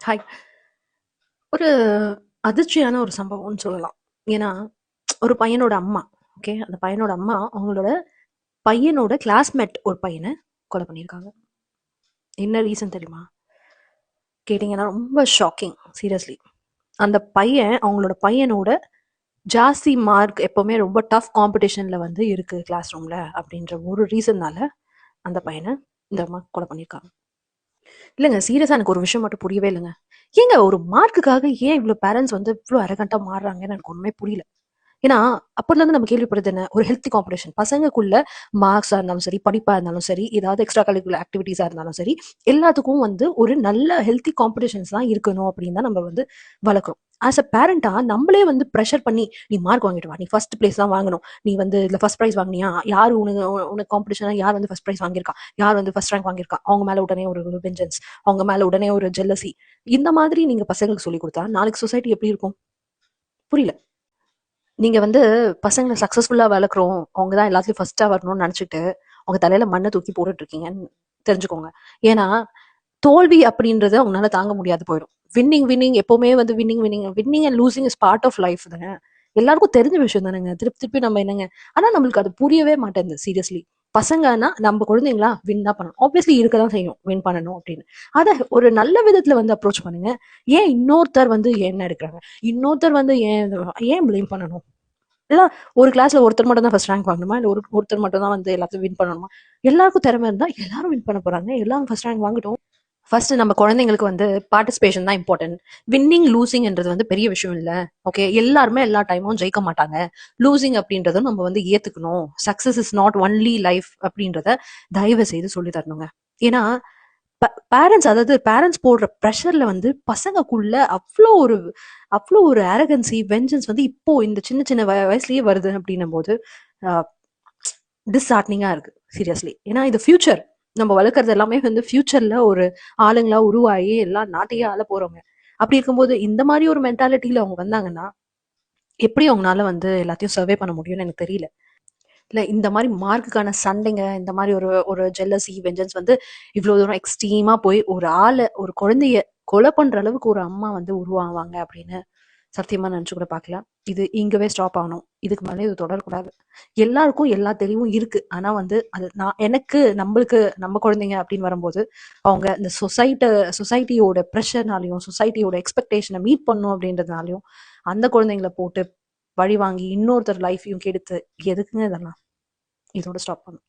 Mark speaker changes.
Speaker 1: Hi. ஒரு அதிர்ச்சியான ஒரு சம்பவம்னு சொல்லலாம். ஏன்னா, ஒரு பையனோட அம்மா, ஓகே. அந்த பையனோட அம்மா, அவங்களோட பையனோட கிளாஸ்மேட் ஒரு பையன கொலை பண்ணியிருக்காங்க. என்ன ரீசன் தெரியுமா? கேட்டீங்கன்னா ரொம்ப ஷாக்கிங். சீரியஸ்லி. அந்த பையன் அவங்களோட பையனோட ஜாஸ்தி மார்க் எப்பவுமே ரொம்ப டஃப் காம்படிஷன்ல வந்து இருக்கு கிளாஸ் ரூம்ல அப்படின்ற ஒரு ரீசன்னால அந்த பையனை இந்த அம்மா கொலை பண்ணியிருக்காங்க. இல்லைங்க, சீரியஸா எனக்கு ஒரு விஷயம் மட்டும் புரியவே இல்லைங்க. ஏங்க ஒரு மார்க்குக்காக ஏன் இவ்வளோ பேரண்ட்ஸ் வந்து இவ்வளோ அரகண்டா மாறுறாங்கன்னு எனக்கு ஒண்ணுமே புரியல. ஏன்னா, அப்போதுலேருந்து நம்ம கேள்விப்படுறது என்ன? ஒரு ஹெல்த்தி காம்படிஷன். பசங்கக்குள்ள மார்க்ஸா இருந்தாலும் சரி, படிப்பா இருந்தாலும் சரி, ஏதாவது எக்ஸ்ட்ரா கரிக்குலர் ஆக்டிவிட்டீஸா இருந்தாலும் சரி, எல்லாத்துக்கும் வந்து ஒரு நல்ல ஹெல்த்தி காம்படிஷன்ஸ் தான் இருக்கணும் அப்படின்னு தான் நம்ம வந்து வளர்க்குறோம். ஆஸ் அ பேரண்டா நம்மளே வந்து ப்ரெஷர் பண்ணி, நீ மார்க் வாங்கிட்டு வா, நீ ஃபர்ஸ்ட் பிளேஸ் தான் வாங்கணும், நீ வந்து இதுல ஃபர்ஸ்ட் ப்ரைஸ் வாங்கினியா, யார் உனக்கு உனக்கு காம்படிஷனா யார் வந்து ஃபர்ஸ்ட் ப்ரைஸ் வாங்கியிருக்கா, யார் வந்து ஃபர்ஸ்ட் ரேங்க் வாங்கியிருக்கா, அவங்க மேல உடனே ஒரு வெஞ்சன்ஸ், அவங்க மேல உடனே ஒரு ஜெல்லசி. இந்த மாதிரி நீங்க பசங்களுக்கு சொல்லி கொடுத்தா நாளைக்கு சொசைட்டி எப்படி இருக்கும்? புரியல. நீங்க வந்து பசங்கள சக்சஸ்ஃபுல்லா வளர்க்குறோம், அவங்க தான் எல்லாத்துலயும் ஃபர்ஸ்ட்டா வரணும்னு நெனச்சுட்டு, உங்க தலையில மண்ண தூக்கி போட்டுட்டு இருக்கீங்கன்னு தெரிஞ்சுக்கோங்க. ஏன்னா, தோல்வி அப்படின்றது அவங்கனால தாங்க முடியாது போயிடும். வின்னிங் வின்னிங் எப்பவுமே வந்து winning winning winning and losing is part of life தானே. எல்லாருக்கும் தெரிஞ்ச விஷயம் தானேங்க. திருப்பி திருப்பி நம்ம என்னங்க, ஆனா நம்மளுக்கு அது புரியவே மாட்டேங்குது சீரியஸ்லி. பசங்கன்னா நம்ம குழந்தைங்களா வின் தான் பண்ணணும். ஆப்வியஸ்லி இருக்க தான் செய்யும் வின் பண்ணணும் அப்படின்னு. அத ஒரு நல்ல விதத்துல வந்து அப்ரோச் பண்ணுங்க. ஏன் இன்னொருத்தர் வந்து என்ன எடுக்கிறாங்க? இன்னொருத்தர் வந்து ஏன் ப்ளேம் பண்ணணும்? இல்ல, ஒரு கிளாஸ்ல ஒருத்தர் மட்டும் தான் ஃபர்ஸ்ட் ரேங்க் வாங்கணுமா? இல்ல ஒருத்தர் மட்டும் தான் வந்து எல்லாத்தையும் வின் பண்ணணுமா? எல்லாருக்கும் திறமை இருந்தா எல்லாரும் வின் பண்ண போறாங்க. எல்லாரும் ஃபர்ஸ்ட் ரேங்க் வாங்கட்டும். ஃபர்ஸ்ட் நம்ம குழந்தைங்களுக்கு வந்து பார்ட்டிசிபேஷன் தான் இம்பார்ட்டன்ட். வின்னிங் லூசிங்ன்றது வந்து பெரிய விஷயம் இல்ல. ஓகே, எல்லாருமே எல்லா டைமும் ஜெயிக்க மாட்டாங்க. லூசிங் அப்படின்றதும் நம்ம வந்து ஏத்துக்கணும். Success is not only life அப்படின்றத தயவு செய்து சொல்லி தரணுங்க. ஏன்னா, பேரண்ட்ஸ், அதாவது பேரண்ட்ஸ் போடுற ப்ரெஷர்ல வந்து பசங்கக்குள்ள அவ்வளோ ஒரு அரகன்சி, வெஞ்சன்ஸ் வந்து இப்போ இந்த சின்ன சின்ன வயசுலயே வருது அப்படின்னும் போது டிஸ்ஹார்ட்னிங்கா இருக்கு சீரியஸ்லி. ஏன்னா இது ஃபியூச்சர். நம்ம வளர்க்குறது எல்லாமே வந்து ஃபியூச்சர்ல ஒரு ஆளுங்களா உருவாகி எல்லா நாட்டையே ஆள போறவங்க. அப்படி இருக்கும்போது இந்த மாதிரி ஒரு மென்டாலிட்டியில அவங்க வந்தாங்கன்னா எப்படி அவங்களால வந்து எல்லாத்தையும் சர்வே பண்ண முடியும்னு எனக்கு தெரியல. இல்ல, இந்த மாதிரி மார்க்குக்கான சண்டைங்க, இந்த மாதிரி ஒரு ஒரு ஜெல்லசி வெஞ்சன்ஸ் வந்து இவ்வளவு தூரம் எக்ஸ்ட்ரீமா போய் ஒரு ஆளை, ஒரு குழந்தைய கொலை பண்ற அளவுக்கு ஒரு அம்மா வந்து உருவாவாங்க அப்படின்னு சத்தியமா நினைச்சு கூட பார்க்கல. இது இங்கவே ஸ்டாப் ஆகணும். இதுக்கு மேலே இது தொடரக்கூடாது. எல்லாருக்கும் எல்லா தெளிவும் இருக்கு. ஆனா வந்து அது நான் எனக்கு நம்மளுக்கு நம்ம குழந்தைங்க அப்படின்னு வரும்போது அவங்க இந்த சொசைட்டியோட ப்ரெஷர்னாலையும் சொசைட்டியோட எக்ஸ்பெக்டேஷனை மீட் பண்ணும் அப்படின்றதுனாலையும் அந்த குழந்தைங்களை போட்டு பழி வாங்கி இன்னொருத்தர் லைஃபையும் கெடுத்து எதுக்குங்க இதெல்லாம்? இதோட ஸ்டாப் பண்ணும்.